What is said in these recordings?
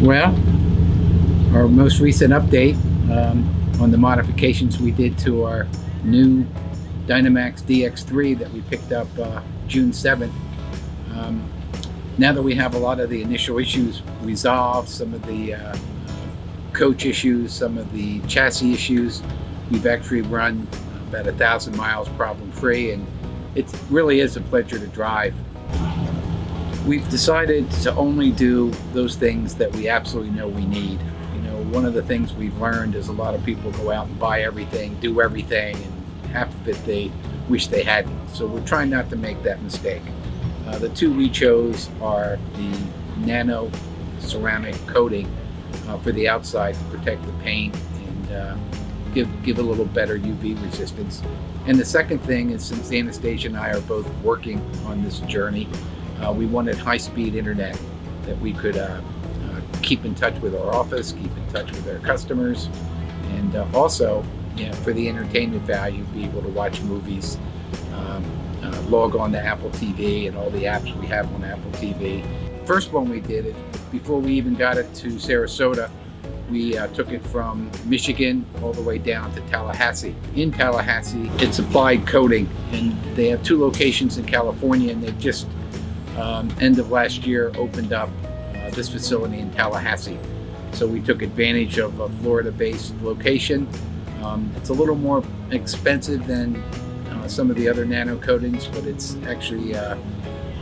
Well, our most recent update on the modifications we did to our new Dynamax DX3 that we picked up June 7th. Now that we have a lot of the initial issues resolved, some of the coach issues, some of the chassis issues, we've actually run about 1,000 miles problem-free, and it really is a pleasure to drive. We've decided to only do those things that we absolutely know we need. You know, one of the things we've learned is a lot of people go out and buy everything, do everything, and half of it they wish they hadn't. So we're trying not to make that mistake. The two we chose are the Nano ceramic coating for the outside to protect the paint and give a little better UV resistance. And the second thing is, since Anastasia and I are both working on this journey, we wanted high-speed internet that we could keep in touch with our office, keep in touch with our customers, and also, for the entertainment value, be able to watch movies, log on to Apple TV and all the apps we have on Apple TV. First one we did, before we even got it to Sarasota, we took it from Michigan all the way down to Tallahassee. In Tallahassee, it's applied coating, and they have 2 locations in California, and they've just, end of last year, opened up this facility in Tallahassee. So we took advantage of a Florida-based location. It's a little more expensive than some of the other Nano coatings, but it's actually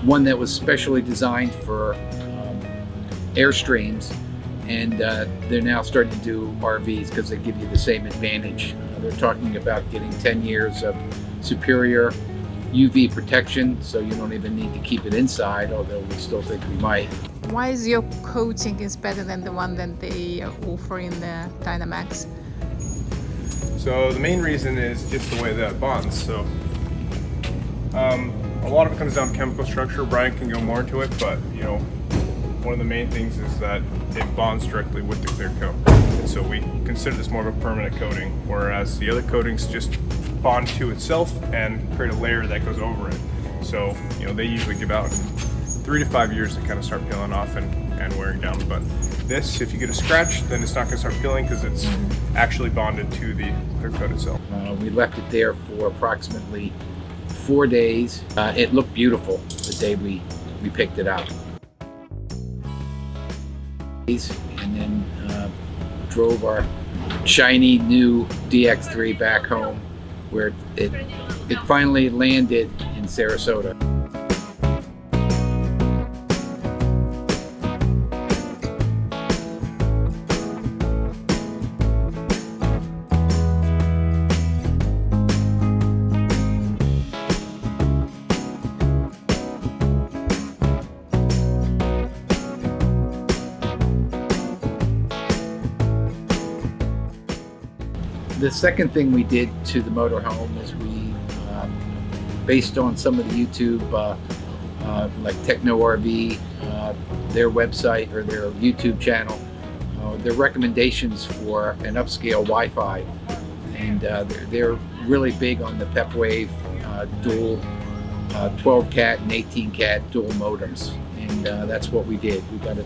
one that was specially designed for Airstreams, and they're now starting to do RVs because they give you the same advantage. They're talking about getting 10 years of superior UV protection, so you don't even need to keep it inside, although we still think we might. Why is your coating is better than the one that they offer in the Dynamax? So the main reason is just the way that it bonds. So a lot of it comes down to chemical structure. Brian can go more into it, but one of the main things is that it bonds directly with the clear coat. And so we consider this more of a permanent coating, whereas the other coatings just bond to itself and create a layer that goes over it. So they usually give out 3 to 5 years to kind of start peeling off and wearing down. But this, if you get a scratch, then it's not going to start peeling because it's actually bonded to the clear coat itself. We left it there for approximately 4 days. It looked beautiful the day we picked it up. And then drove our shiny new DX3 back home, where it finally landed in Sarasota. The second thing we did to the motorhome is we, based on some of the YouTube, like Techno RV, their website or their YouTube channel, their recommendations for an upscale Wi-Fi, and they're really big on the PepWave dual 12 cat and 18 cat dual modems, and that's what we did. We got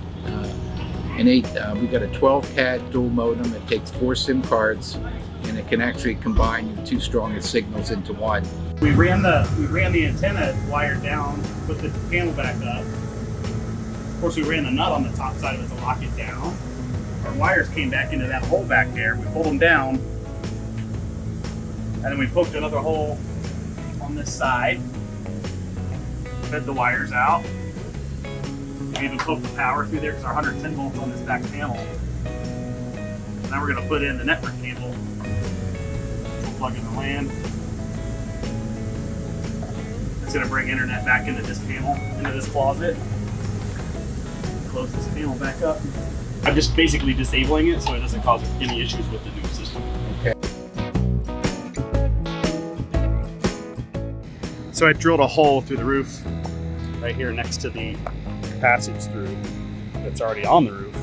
we got a 12 cat dual modem. It takes 4 SIM cards, and it can actually combine your 2 strongest signals into one. We ran the antenna wired down, put the panel back up. Of course, we ran the nut on the top side of it to lock it down. Our wires came back into that hole back there. We pulled them down, and then we poked another hole on this side, fed the wires out. We even poked the power through there because our 110 volts on this back panel. Now we're going to put in the network cable. We'll plug in the LAN. It's going to bring internet back into this panel, into this closet. Close this panel back up. I'm just basically disabling it so it doesn't cause any issues with the new system. Okay. So I drilled a hole through the roof right here next to the passage through that's already on the roof.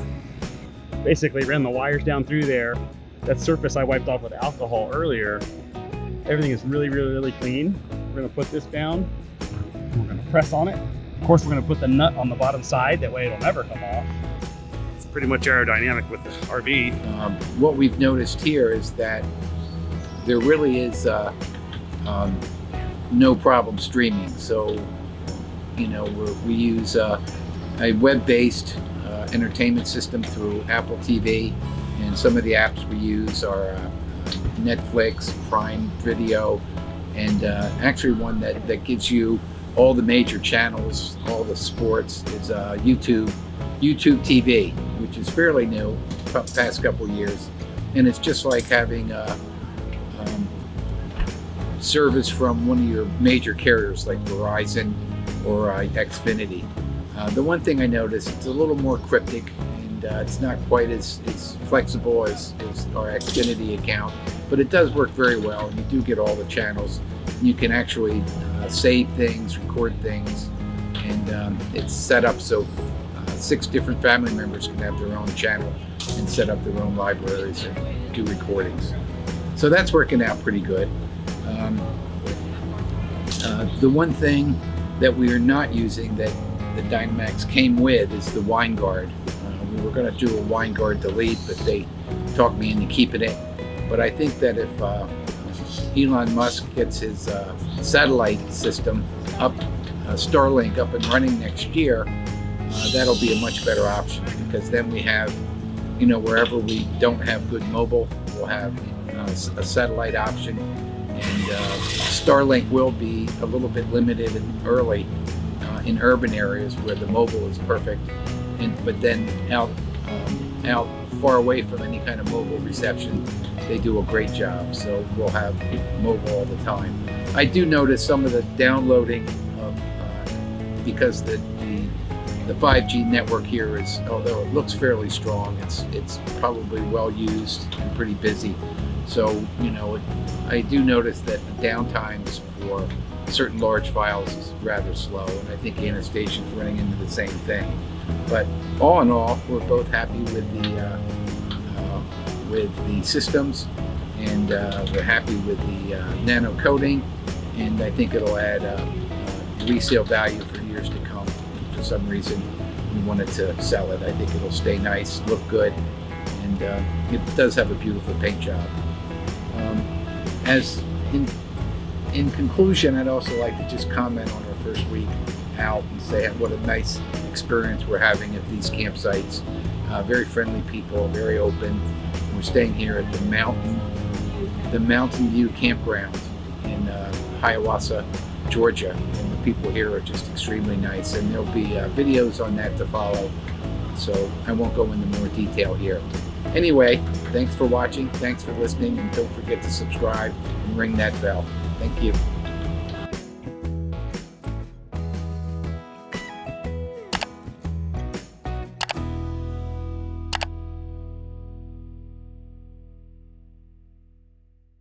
Basically ran the wires down through there. That surface I wiped off with alcohol earlier. Everything is really, really, really clean. We're gonna put this down. We're gonna press on it. Of course, we're gonna put the nut on the bottom side. That way it'll never come off. It's pretty much aerodynamic with the RV. What we've noticed here is that there really is no problem streaming. So, you know, we use a web-based entertainment system through Apple TV, and some of the apps we use are Netflix, Prime Video, and actually one that gives you all the major channels, all the sports, is YouTube TV, which is fairly new, past couple years, and it's just like having service from one of your major carriers like Verizon or Xfinity. The one thing I noticed, it's a little more cryptic, and it's not quite as flexible as our Xfinity account, but it does work very well, and you do get all the channels. You can actually save things, record things, and it's set up so 6 different family members can have their own channel and set up their own libraries and do recordings. So that's working out pretty good. The one thing that we are not using that the Dynamax came with is the wine guard. We were going to do a wine guard delete, but they talked me into keeping it. But I think that if Elon Musk gets his satellite system up, Starlink up and running next year, that'll be a much better option, because then we have, you know, wherever we don't have good mobile, we'll have a satellite option, and Starlink will be a little bit limited and early in urban areas where the mobile is perfect, but then out far away from any kind of mobile reception, they do a great job. So we'll have mobile all the time. I do notice some of the downloading of, because the 5G network here is, although it looks fairly strong, it's probably well used and pretty busy. So, you know, I do notice that the downtimes for certain large files is rather slow, and I think Anastasia is running into the same thing. But all in all, we're both happy with the systems, and we're happy with the Nano coating, and I think it'll add resale value for years to come. For some reason, we wanted to sell it. I think it'll stay nice, look good, and it does have a beautiful paint job. As in conclusion, I'd also like to just comment on our first week out and say what a nice experience we're having at these campsites. Very friendly people, very open. We're staying here at the Mountain View Campground in Hiawassee, Georgia. And the people here are just extremely nice, and there'll be videos on that to follow, so I won't go into more detail here. Anyway, thanks for watching, thanks for listening, and don't forget to subscribe and ring that bell. Thank you.